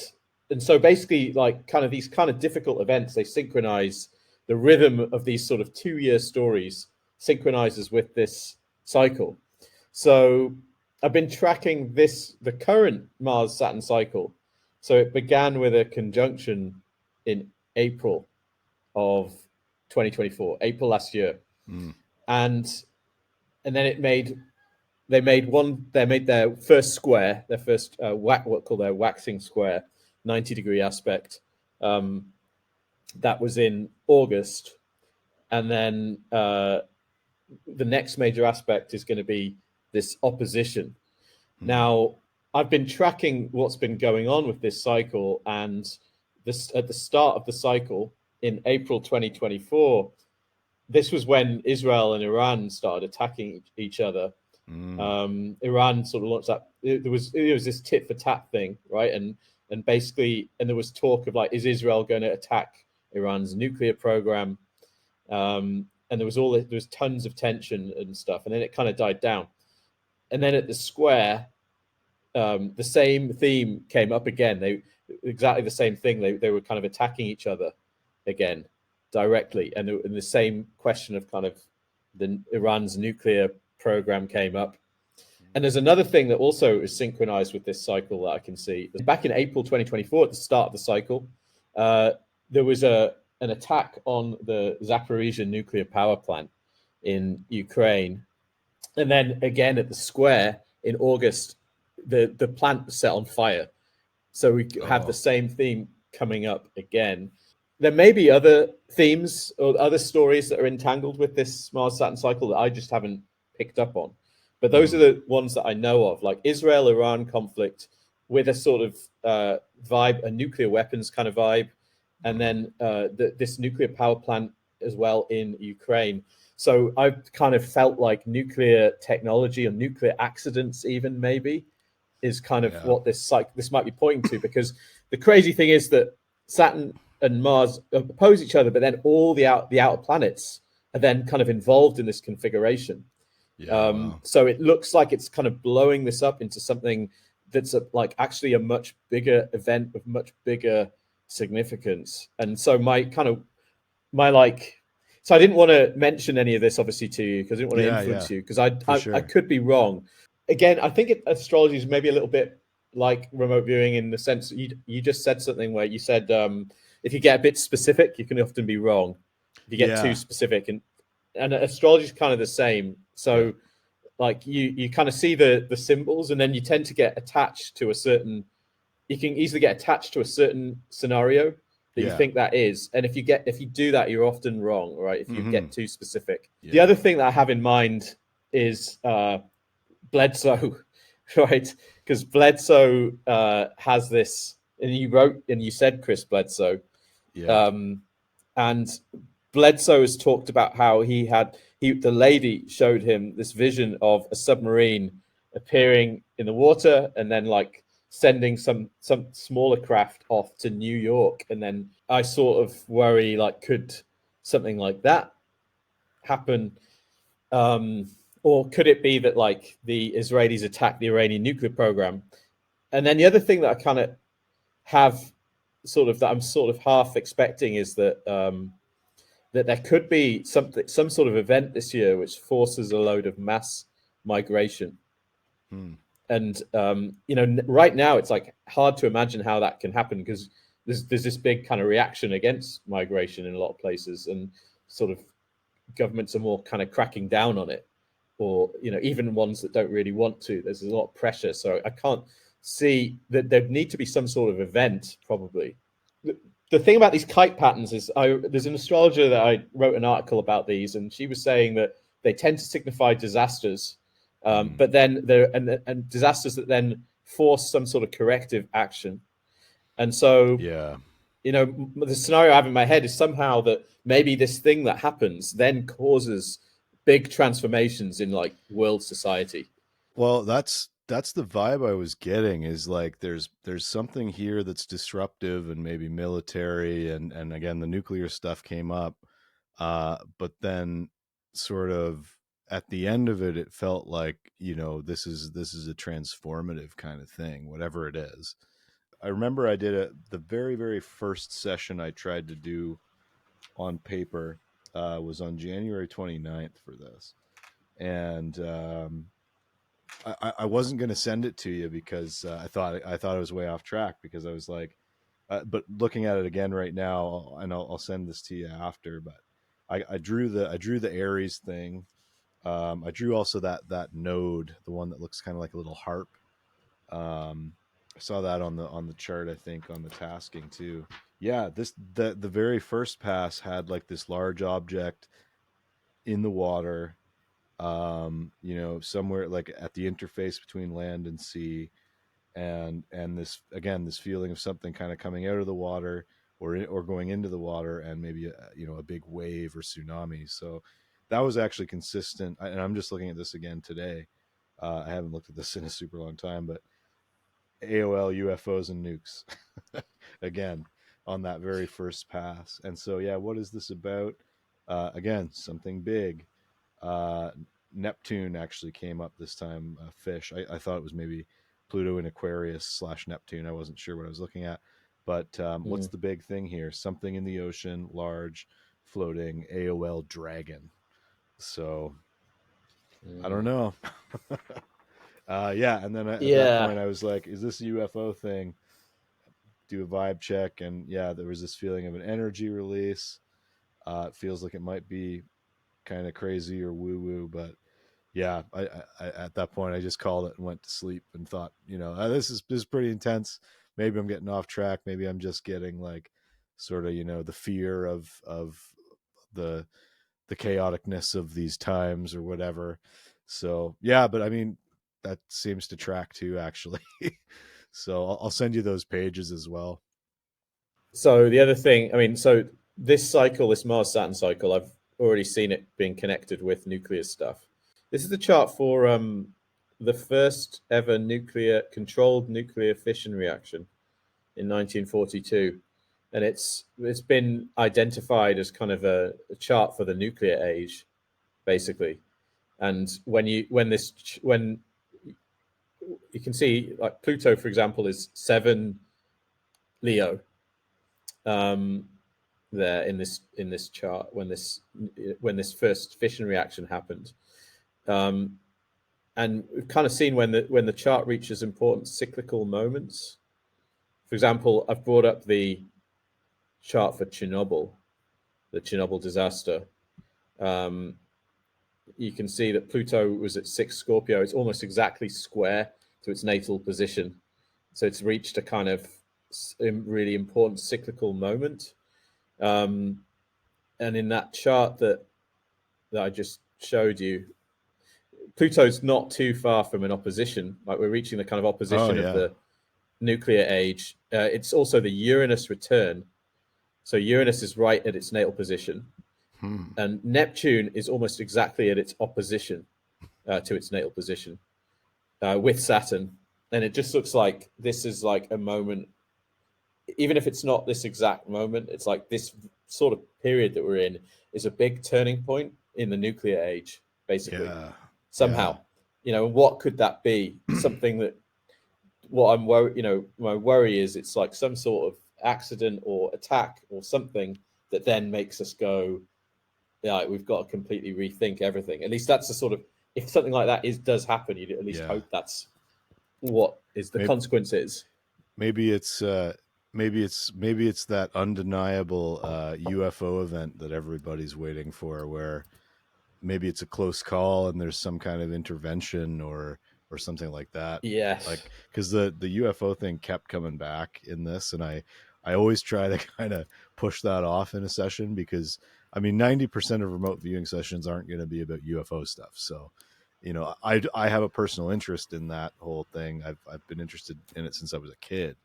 so basically, like, kind of these kind of difficult events, they synchronize the rhythm of these sort of 2-year stories, synchronizes with this cycle. So I've been tracking the current Mars-Saturn cycle. So it began with a conjunction in April of 2024, April last year. And then it made they made their first square, their first what called their waxing square, 90-degree aspect. That was in August, and then the next major aspect is going to be this opposition. Now, I've been tracking what's been going on with this cycle, and this at the start of the cycle in April 2024, this was when Israel and Iran started attacking each other. Iran sort of launched that. There was this tit for tat thing, right? And basically, and there was talk of like, is Israel going to attack Iran's nuclear program? And there was tons of tension and stuff, and then it kind of died down. And then at the square, the same theme came up again. They exactly the same thing. They were kind of attacking each other again directly, and the same question of kind of Iran's nuclear program came up. And there's another thing that also is synchronized with this cycle that I can see. Back in April 2024, at the start of the cycle, there was an attack on the Zaporizhia nuclear power plant in Ukraine. And then again at the square in August, the plant was set on fire. So we have the same theme coming up again. There may be other themes or other stories that are entangled with this Mars-Saturn cycle that I just haven't picked up on. But those are the ones that I know of, like Israel-Iran conflict with a sort of vibe, a nuclear weapons kind of vibe, and then this nuclear power plant as well in Ukraine. So I've kind of felt like nuclear technology or nuclear accidents even maybe is kind of what this might be pointing to, because the crazy thing is that Saturn and Mars oppose each other, but then all the outer planets are then kind of involved in this configuration. So it looks like it's kind of blowing this up into something that's like actually a much bigger event with much bigger significance. And so so I didn't want to mention any of this obviously to you because I didn't want to influence you, because I could be wrong. Again, I think astrology is maybe a little bit like remote viewing in the sense that you just said something where you said if you get a bit specific, you can often be wrong. If you get too specific, and astrology is kind of the same. So like you kind of see the symbols, and then you tend to get attached to a certain. You can easily get attached to a certain scenario that you think that is, and if you do that, you're often wrong, right? If you get too specific. The other thing that I have in mind is Bledsoe, right? Because Bledsoe has this, and you said Chris Bledsoe, and Bledsoe has talked about how the lady showed him this vision of a submarine appearing in the water and then like sending some smaller craft off to New York. And then I sort of worry, like, could something like that happen? Or could it be that like the Israelis attacked the Iranian nuclear program? And then the other thing that I kind of have I'm sort of half expecting is that that there could be some sort of event this year which forces a load of mass migration. And right now it's like hard to imagine how that can happen, because there's this big kind of reaction against migration in a lot of places, and sort of governments are more kind of cracking down on it, or even ones that don't really want to. There's a lot of pressure, so I can't see that there'd need to be some sort of event probably. The thing about these kite patterns is there's an astrologer that I wrote an article about these, and she was saying that they tend to signify disasters, but then and disasters that then force some sort of corrective action. And so the scenario I have in my head is somehow that maybe this thing that happens then causes big transformations in like world society. Well, that's the vibe I was getting, is like there's something here that's disruptive and maybe military, and again the nuclear stuff came up, but then sort of at the end of it felt like this is a transformative kind of thing, whatever it is. I remember I did the very very first session I tried to do on paper was on January 29th for this, and I wasn't going to send it to you because I thought I was way off track, because I was like, but looking at it again right now, and I'll send this to you after. But I drew the Aries thing, I drew also that node, the one that looks kind of like a little harp. I saw that on the chart, I think, on the tasking too. Yeah, the very first pass had like this large object in the water, somewhere like at the interface between land and sea, and this again, this feeling of something kind of coming out of the water or going into the water, and maybe a big wave or tsunami. So that was actually consistent. And I'm just looking at this again today. I haven't looked at this in a super long time, but AOL UFOs and nukes again on that very first pass. And so, yeah, what is this about? Again, something big. Uh, Neptune actually came up this time. Fish. I thought it was maybe Pluto in Aquarius / Neptune. I wasn't sure what I was looking at. But what's Mm, the big thing here? Something in the ocean, large, floating, AOL dragon. So I don't mm. know. Yeah, and then at that Yeah. point, I was like, "Is this a UFO thing?" Do a vibe check, and yeah, there was this feeling of an energy release. It feels like it might be kind of crazy or woo woo, but yeah, I at that point I just called it and went to sleep and thought, this is pretty intense. Maybe I'm getting off track. Maybe I'm just getting like sort of the fear of the the chaoticness of these times or whatever. So yeah, but I mean that seems to track too, actually. So I'll send you those pages as well. So the other thing, I mean, so this cycle, this Mars-Saturn cycle, I've already seen it being connected with nuclear stuff. This is the chart for the first ever controlled nuclear fission reaction in 1942, and it's been identified as kind of a chart for the nuclear age, basically. And when you can see, like Pluto, for example, is 7 Leo, um, there in this chart when this first fission reaction happened, um, and we've kind of seen when the chart reaches important cyclical moments. For example, I've brought up the chart for Chernobyl, the Chernobyl disaster. Um, you can see that Pluto was at 6 Scorpio. It's almost exactly square to its natal position. So it's reached a kind of really important cyclical moment. Um, and in that chart that I just showed you, Pluto's not too far from an opposition. Like we're reaching the kind of Oh opposition of yeah. the nuclear age. It's also the Uranus return. So Uranus is right at its natal position, Hmm. and Neptune is almost exactly at its opposition to its natal position with Saturn. And it just looks like this is like a moment, even if it's not this exact moment, it's like this sort of period that we're in is a big turning point in the nuclear age, basically. Yeah. Yeah. Somehow, what could that be? Something that what I'm worried, my worry is it's like some sort of accident or attack or something that then makes us go, yeah, we've got to completely rethink everything. At least that's the sort of, if something like that does happen, you'd at least Yeah. hope that's what is the Maybe consequence is. maybe it's maybe it's that undeniable UFO event that everybody's waiting for, where maybe it's a close call and there's some kind of intervention or something like that. Yes. Like because the UFO thing kept coming back in this, and I always try to kind of push that off in a session, because I mean 90% of remote viewing sessions aren't going to be about UFO stuff. So I have a personal interest in that whole thing. I've been interested in it since I was a kid.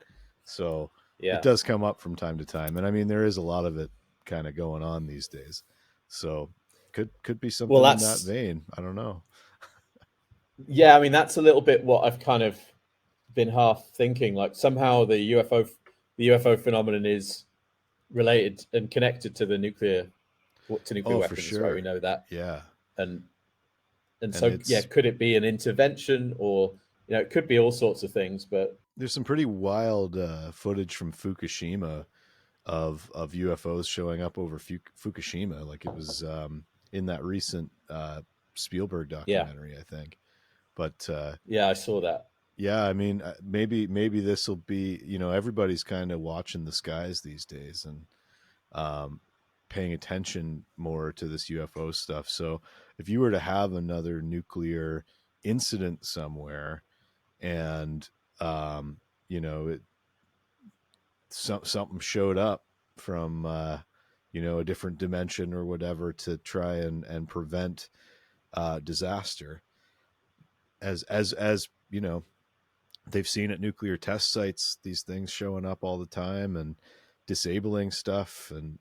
So it Yeah. does come up from time to time. And I mean there is a lot of it kind of going on these days. So could be Well, something in that that's, vein. I don't know. yeah, I mean, that's a little bit what I've kind of been half thinking. Like somehow the UFO phenomenon is related and connected to nuclear Oh, for weapons, right? We sure. know that. Yeah. And And so, yeah, it's could it be an intervention, or it could be all sorts of things. But there's some pretty wild footage from Fukushima of UFOs showing up over Fukushima, like it was in that recent Spielberg yeah, documentary, I think. But yeah, I saw that. yeah, I mean, maybe this will be, everybody's kind of watching the skies these days and um, paying attention more to this UFO stuff. So if you were to have another nuclear incident somewhere, and something showed up from a different dimension or whatever to try and prevent disaster, as they've seen at nuclear test sites, these things showing up all the time and disabling stuff, and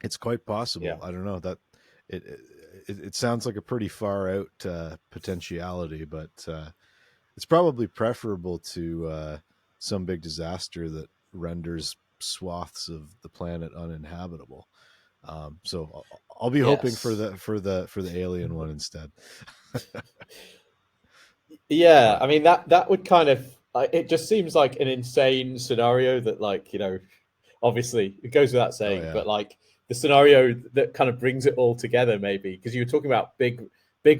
it's quite possible. Yeah. I don't know, that it sounds like a pretty far out potentiality, but it's probably preferable to some big disaster that renders swaths of the planet uninhabitable. So I'll be hoping for the alien one instead. Yeah, But I mean that would kind of it just seems like an insane scenario that, like, obviously it goes without oh saying, yeah, but like the scenario that kind of brings it all together, maybe because you were talking about big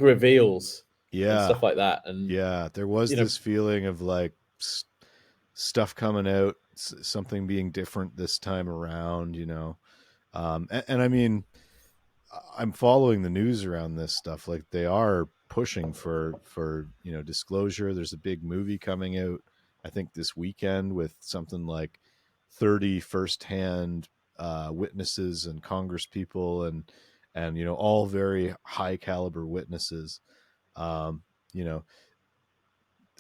reveals and yeah, stuff like that, and yeah. There was you know this feeling of like stuff coming out, something being different this time around. And I mean, I'm following the news around this stuff. Like, they are pushing for disclosure. There's a big movie coming out, I think, this weekend, with something like 30 firsthand witnesses and Congress people, and all very high caliber witnesses. Um, you know,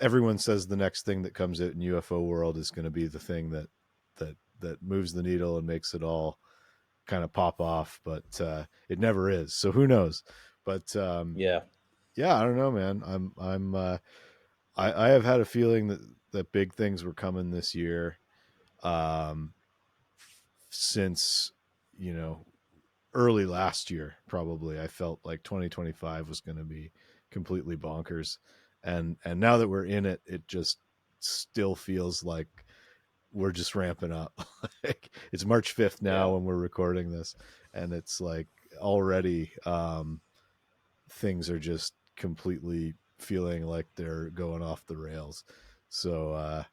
Everyone says the next thing that comes out in UFO world is going to be the thing that moves the needle and makes it all kind of pop off, but it never is. So who knows? But yeah. yeah, I don't know, man. I have had a feeling that big things were coming this year, um, since early last year. Probably, I felt like 2025 was going to be completely bonkers, and now that we're in it, it just still feels like we're just ramping up. Like, it's March 5th now Yeah. when we're recording this, and it's like already things are just completely feeling like they're going off the rails. So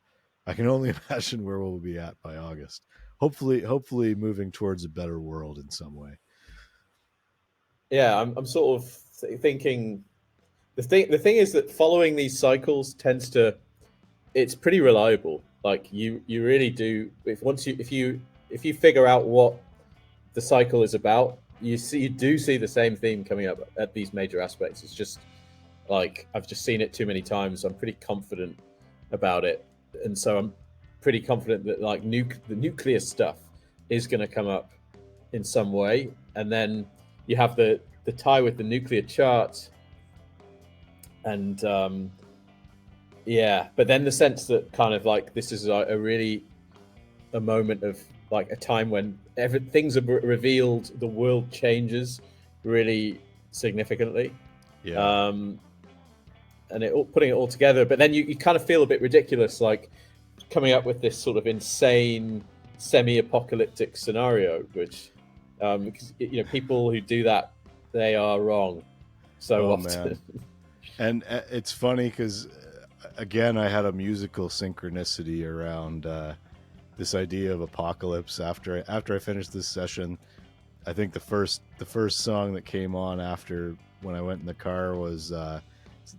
I can only imagine where we'll be at by August. Hopefully moving towards a better world in some way. Yeah, I'm sort of thinking the thing is that following these cycles tends to it's pretty reliable. Like you really do, if you figure out what the cycle is about, you do see the same theme coming up at these major aspects. It's just like I've just seen it too many times. So I'm pretty confident about it, and so I'm pretty confident that like the nuclear stuff is going to come up in some way, and then you have the tie with the nuclear chart, and yeah, but then the sense that kind of like this is a really a moment of like a time when things are revealed, the world changes really significantly, Yeah. um, and putting it all together. But then you kind of feel a bit ridiculous, like coming up with this sort of insane semi-apocalyptic scenario, which because people who do that, they are wrong so Oh often. man. And it's funny because again, I had a musical synchronicity around this idea of apocalypse after I finished this session. I think the first song that came on after when I went in the car was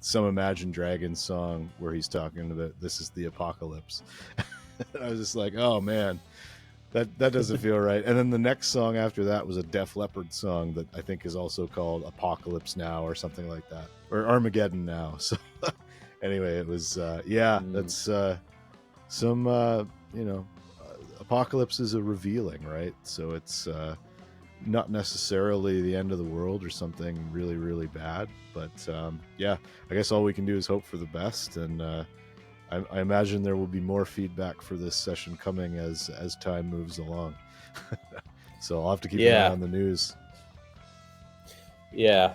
some Imagine Dragons song where he's talking about this is the apocalypse. I was just like, oh man, that doesn't feel right. And then the next song after that was a Def Leppard song that I think is also called Apocalypse Now or something like that, or Armageddon Now. So anyway, it was that's some apocalypse is a revealing, right? So it's not necessarily the end of the world or something really, really bad, but I guess all we can do is hope for the best, and I imagine there will be more feedback for this session coming as time moves along. So I'll have to keep an eye on the news. Yeah.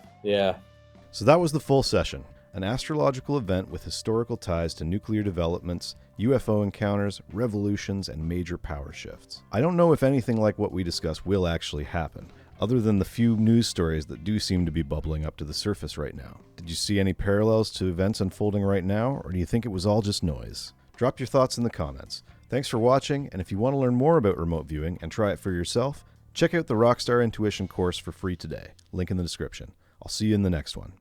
So that was the full session, an astrological event with historical ties to nuclear developments, UFO encounters, revolutions, and major power shifts. I don't know if anything like what we discussed will actually happen, other than the few news stories that do seem to be bubbling up to the surface right now. Did you see any parallels to events unfolding right now, or do you think it was all just noise? Drop your thoughts in the comments. Thanks for watching, and if you want to learn more about remote viewing and try it for yourself, Check out the Rockstar Intuition course for free today. Link in the description. I'll see you in the next one.